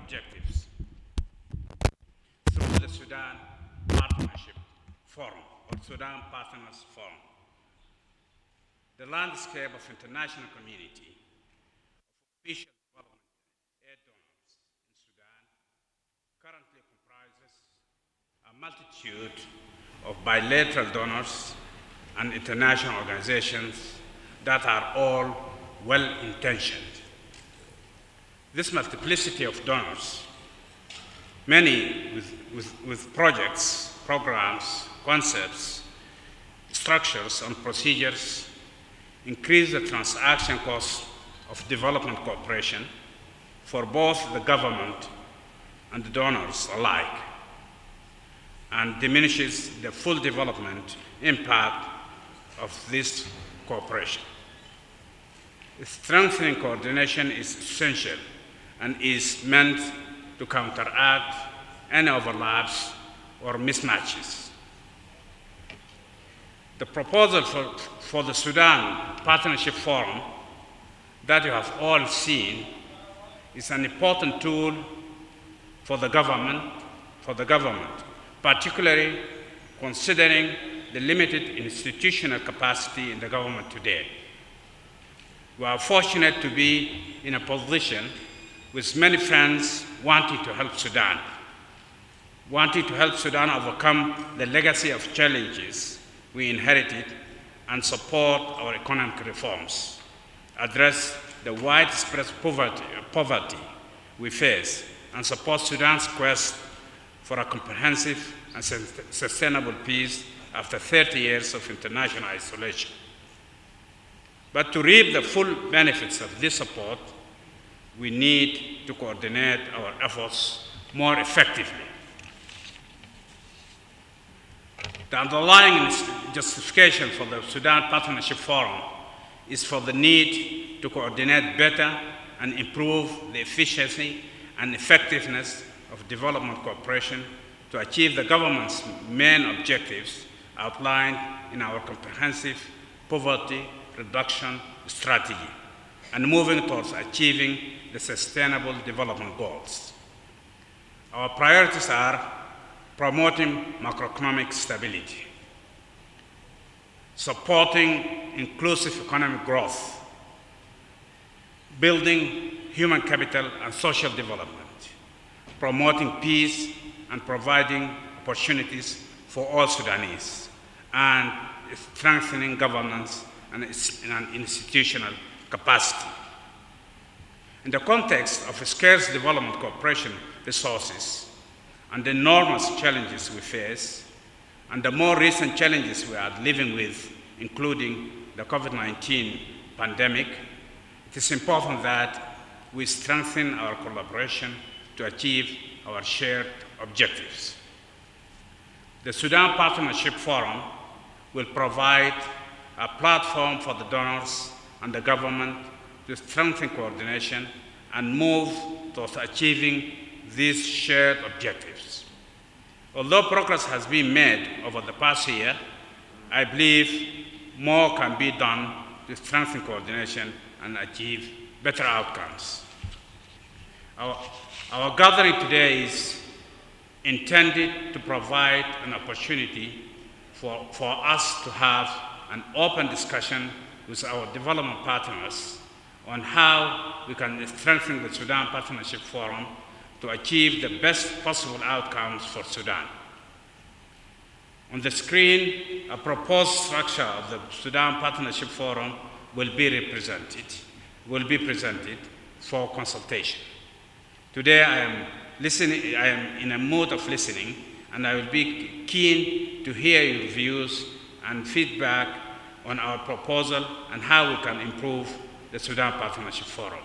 objectives through the Sudan Partnership Forum, or Sudan Partners Forum. The landscape of international community, of official development aid donors in Sudan, currently comprises a multitude of bilateral donors and international organizations that are all well-intentioned. This multiplicity of donors, many with projects, programs, concepts, structures, and procedures, increase the transaction cost of development cooperation for both the government and the donors alike, and diminishes the full development impact of this cooperation. Strengthening coordination is essential and is meant to counteract any overlaps or mismatches. The proposal for the Sudan Partnership Forum that you have all seen is an important tool for the government, particularly considering the limited institutional capacity in the government today. We are fortunate to be in a position with many friends wanting to help Sudan overcome the legacy of challenges we inherited and support our economic reforms, address the widespread poverty we face, and support Sudan's quest for a comprehensive and sustainable peace after 30 years of international isolation. But to reap the full benefits of this support, we need to coordinate our efforts more effectively. The underlying justification for the Sudan Partnership Forum is for the need to coordinate better and improve the efficiency and effectiveness of development cooperation to achieve the government's main objectives outlined in our comprehensive poverty reduction strategy and moving towards achieving the Sustainable Development Goals. Our priorities are promoting macroeconomic stability, supporting inclusive economic growth, building human capital and social development, promoting peace and providing opportunities for all Sudanese, and strengthening governance and institutional capacity. In the context of scarce development cooperation resources and the enormous challenges we face, and the more recent challenges we are living with, including the COVID-19 pandemic, it is important that we strengthen our collaboration to achieve our shared objectives. The Sudan Partnership Forum will provide a platform for the donors and the government to strengthen coordination and move towards achieving these shared objectives. Although progress has been made over the past year, I believe more can be done to strengthen coordination and achieve better outcomes. Our gathering today is intended to provide an opportunity for us to have an open discussion with our development partners on how we can strengthen the Sudan Partnership Forum to achieve the best possible outcomes for Sudan. On the screen, a proposed structure of the Sudan Partnership Forum will be presented for consultation. Today I am in a mood of listening, and I will be keen to hear your views and feedback on our proposal and how we can improve the Sudan Partnership Forum.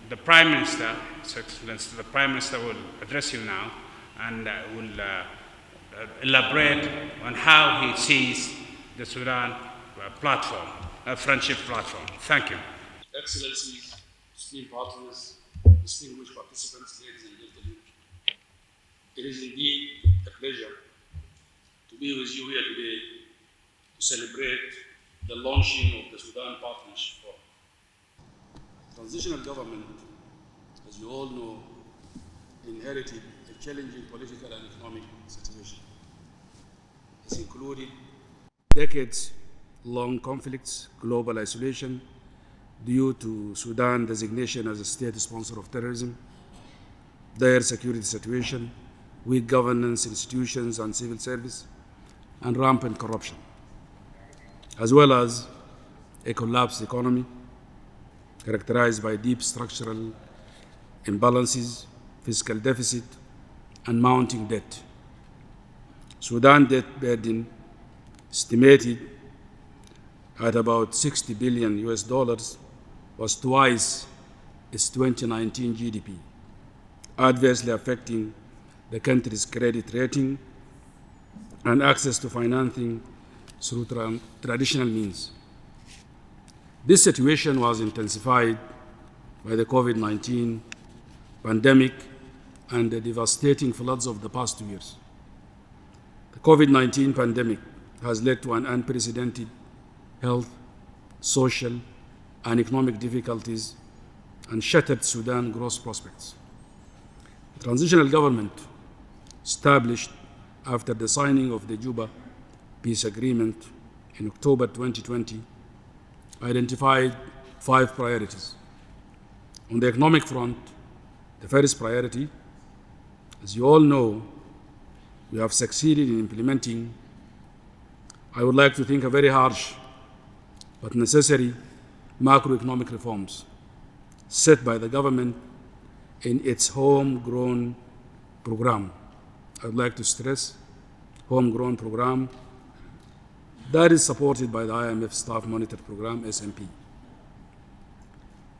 The Prime Minister, His Excellency, the Prime Minister will address you now and will elaborate on how he sees the Sudan platform, friendship platform. Thank you. Excellencies, esteemed partners, distinguished participants, ladies and gentlemen, it is indeed a pleasure to be with you here today to celebrate the launching of the Sudan Partnership Forum. Transitional government has as you all know, inherited a challenging political and economic situation. This included decades-long conflicts, global isolation due to Sudan's designation as a state sponsor of terrorism, dire security situation, weak governance, institutions, and civil service, and rampant corruption, as well as a collapsed economy characterized by deep structural imbalances, fiscal deficit, and mounting debt. Sudan debt burden, estimated at about $60 billion US, was twice its 2019 GDP, adversely affecting the country's credit rating and access to financing through traditional means. This situation was intensified by the COVID-19 pandemic and the devastating floods of the past 2 years. The COVID-19 pandemic has led to an unprecedented health, social, and economic difficulties and shattered Sudan's growth prospects. The transitional government, established after the signing of the Juba peace agreement in October 2020, identified 5 priorities. On the economic front, the first priority, as you all know, we have succeeded in implementing, I would like to think, a very harsh but necessary macroeconomic reforms set by the government in its homegrown program. I would like to stress homegrown program that is supported by the IMF Staff Monitored Program, SMP.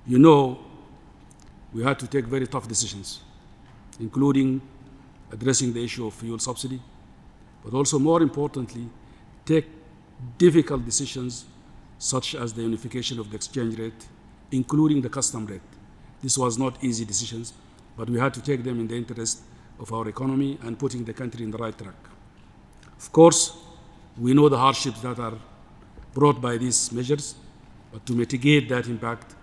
You know, we had to take very tough decisions, including addressing the issue of fuel subsidy, but also more importantly, take difficult decisions such as the unification of the exchange rate, including the custom rate. This was not easy decisions, but we had to take them in the interest of our economy and putting the country in the right track. Of course, we know the hardships that are brought by these measures, but to mitigate that impact,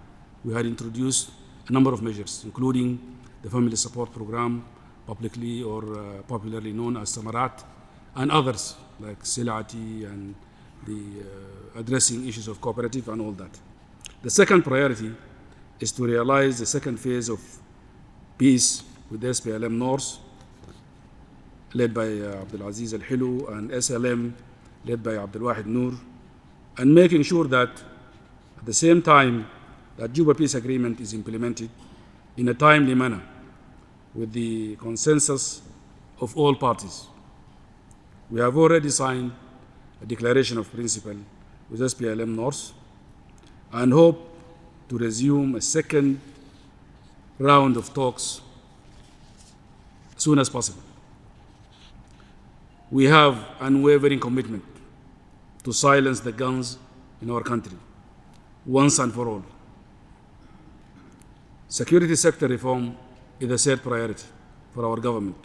we had introduced a number of measures, including the Family Support Program, publicly or popularly known as Samarat, and others like Silati and the addressing issues of cooperative and all that. The second priority is to realize the second phase of peace with the SPLM North, led by Abdulaziz Al-Hilu, and SLM, led by Abdulwahid Noor, and making sure that at the same time that Juba Peace Agreement is implemented in a timely manner with the consensus of all parties. We have already signed a declaration of principle with SPLM North and hope to resume a second round of talks as soon as possible. We have unwavering commitment to silence the guns in our country once and for all. Security sector reform is the third priority for our government,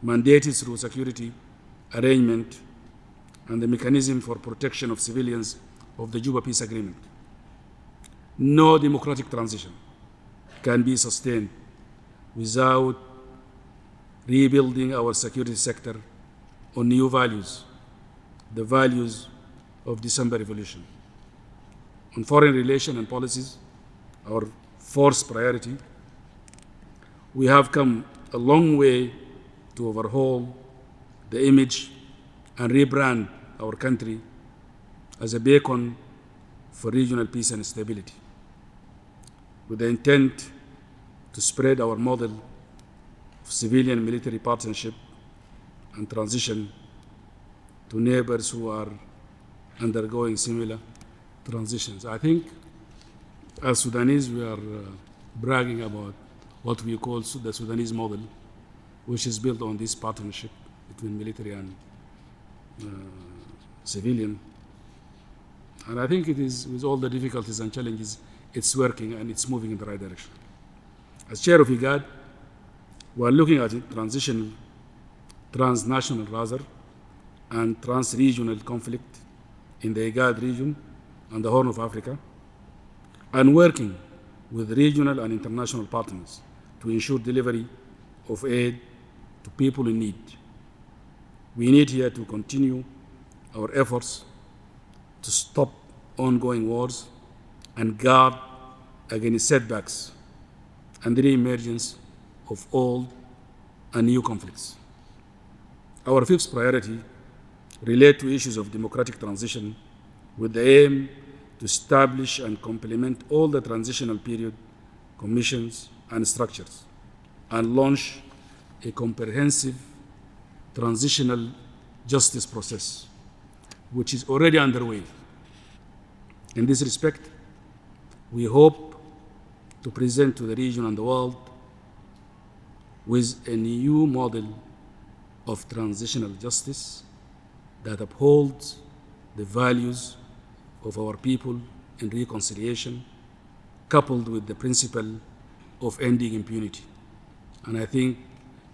mandated through security arrangement and the mechanism for protection of civilians of the Juba Peace Agreement. No democratic transition can be sustained without rebuilding our security sector on new values, the values of December Revolution. On foreign relations and policies, our fourth priority, we have come a long way to overhaul the image and rebrand our country as a beacon for regional peace and stability, with the intent to spread our model of civilian-military partnership and transition to neighbors who are undergoing similar transitions. I think as Sudanese, we are bragging about what we call the Sudanese model, which is built on this partnership between military and civilian. And I think it is, with all the difficulties and challenges, it's working and it's moving in the right direction. As chair of IGAD, we are looking at transitional, transnational rather, and trans-regional conflict in the IGAD region and the Horn of Africa, and working with regional and international partners to ensure delivery of aid to people in need. We need here to continue our efforts to stop ongoing wars and guard against setbacks and the re-emergence of old and new conflicts. Our fifth priority relates to issues of democratic transition with the aim to establish and complement all the transitional period commissions and structures and launch a comprehensive transitional justice process, which is already underway. In this respect, we hope to present to the region and the world with a new model of transitional justice that upholds the values of our people in reconciliation, coupled with the principle of ending impunity. And I think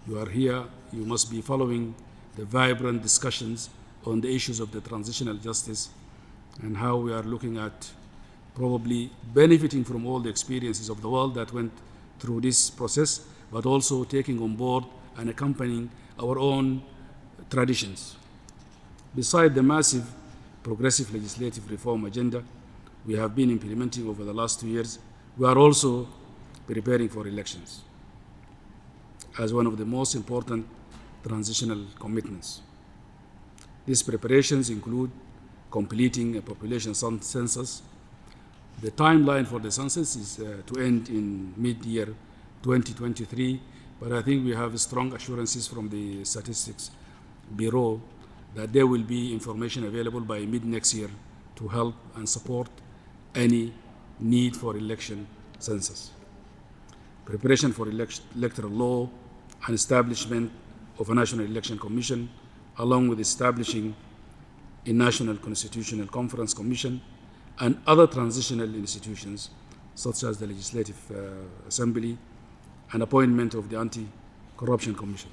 you are here, you must be following the vibrant discussions on the issues of the transitional justice and how we are looking at probably benefiting from all the experiences of the world that went through this process, but also taking on board and accompanying our own traditions. Beside the massive progressive legislative reform agenda we have been implementing over the last 2 years, we are also preparing for elections as one of the most important transitional commitments. These preparations include completing a population census. The timeline for the census is to end in mid-year 2023, but I think we have strong assurances from the Statistics Bureau that there will be information available by mid-next year to help and support any need for election census. Preparation for electoral law and establishment of a National Election Commission, along with establishing a National Constitutional Conference Commission and other transitional institutions, such as the Legislative Assembly, and appointment of the Anti-Corruption Commission.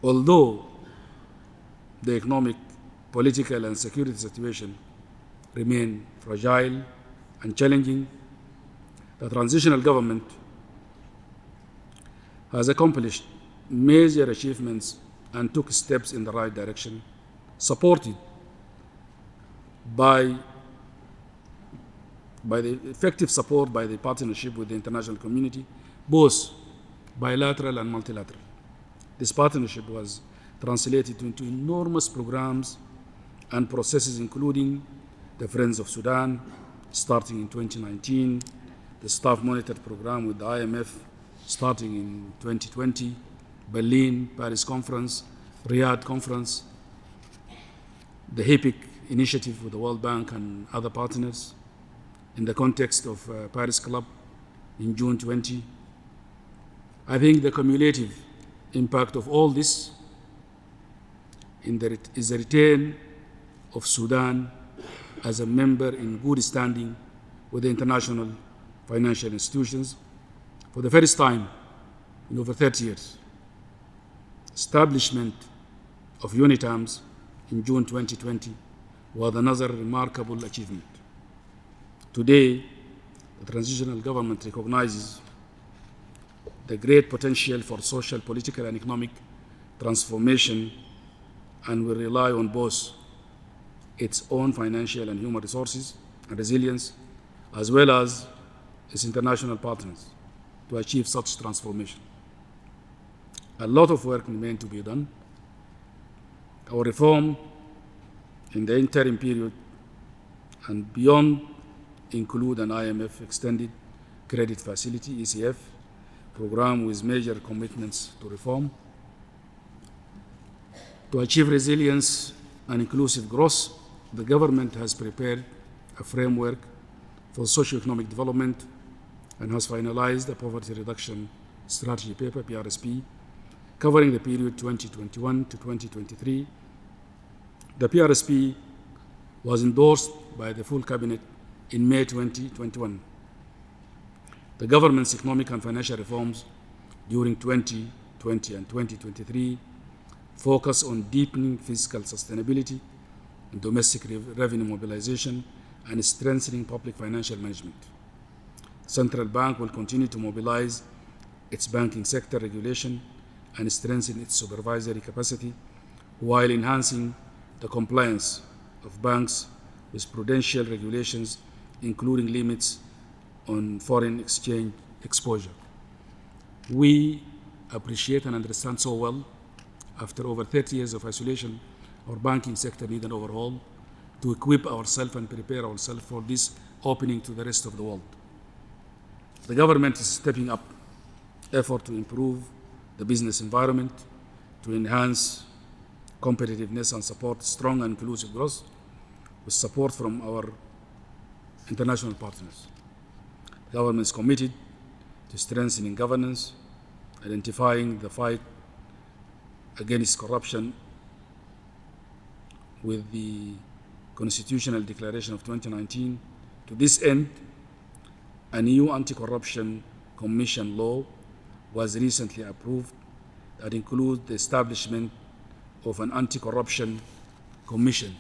Although the economic, political, and security situation remain fragile and challenging, the transitional government has accomplished major achievements and took steps in the right direction, supported by the effective support by the partnership with the international community, both bilateral and multilateral. This partnership was translated into enormous programs and processes, including the Friends of Sudan, starting in 2019, the Staff Monitored Program with the IMF, starting in 2020, Berlin, Paris Conference, Riyadh Conference, the HIPIC initiative with the World Bank and other partners, in the context of Paris Club in June 20. I think the cumulative impact of all this is the return of Sudan as a member in good standing with the international financial institutions for the first time in over 30 years. Establishment of UNITAMS in June 2020 was another remarkable achievement. Today, the transitional government recognizes the great potential for social, political, and economic transformation and will rely on both its own financial and human resources and resilience, as well as its international partners to achieve such transformation. A lot of work remains to be done. Our reform in the interim period and beyond include an IMF Extended Credit Facility, ECF, program with major commitments to reform. To achieve resilience and inclusive growth, the government has prepared a framework for socio-economic development and has finalized a poverty reduction strategy paper, PRSP, covering the period 2021 to 2023. The PRSP was endorsed by the full cabinet in May 2021. The government's economic and financial reforms during 2020 and 2023 focus on deepening fiscal sustainability and domestic revenue mobilization and strengthening public financial management. Central Bank will continue to mobilize its banking sector regulation and strengthen its supervisory capacity while enhancing the compliance of banks with prudential regulations, including limits on foreign exchange exposure. We appreciate and understand so well, after over 30 years of isolation, our banking sector needs an overhaul to equip ourselves and prepare ourselves for this opening to the rest of the world. The government is stepping up effort to improve the business environment, to enhance competitiveness and support strong and inclusive growth with support from our international partners. The government is committed to strengthening governance, identifying the fight against corruption with the Constitutional Declaration of 2019. To this end, a new anti-corruption commission law was recently approved that includes the establishment of an anti-corruption commission.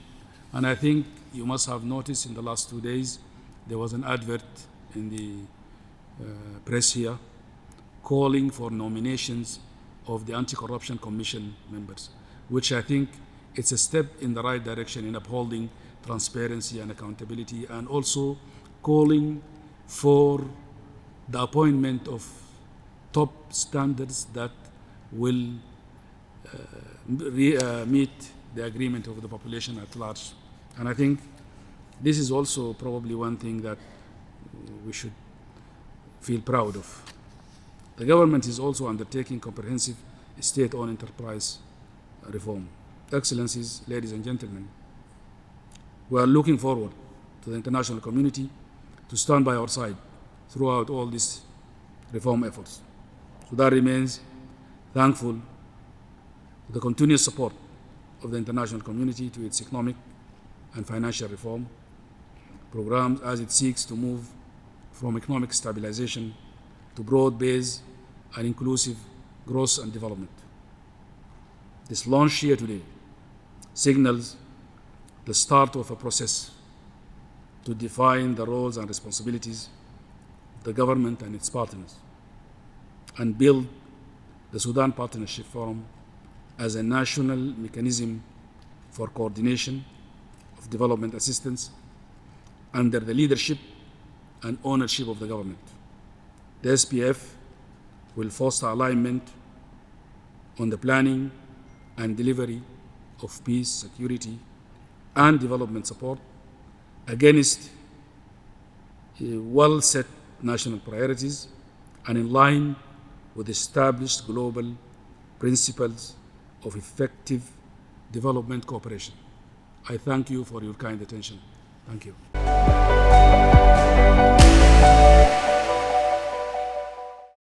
And I think you must have noticed in the last 2 days, there was an advert in the press here calling for nominations of the Anti-Corruption Commission members, which I think it's a step in the right direction in upholding transparency and accountability, and also calling for the appointment of top standards that will meet the agreement of the population at large. And I think this is also probably one thing that we should feel proud of. The government is also undertaking comprehensive state-owned enterprise reform. Excellencies, ladies and gentlemen, we are looking forward to the international community to stand by our side throughout all these reform efforts. Sudan remains thankful for the continuous support of the international community to its economic and financial reform programs as it seeks to move from economic stabilization to broad-based and inclusive growth and development. This launch here today signals the start of a process to define the roles and responsibilities of the government and its partners and build the Sudan Partnership Forum as a national mechanism for coordination of development assistance under the leadership and ownership of the government. The SPF will foster alignment on the planning and delivery of peace, security, and development support against well-set national priorities and in line with established global principles of effective development cooperation. I thank you for your kind attention. Thank you.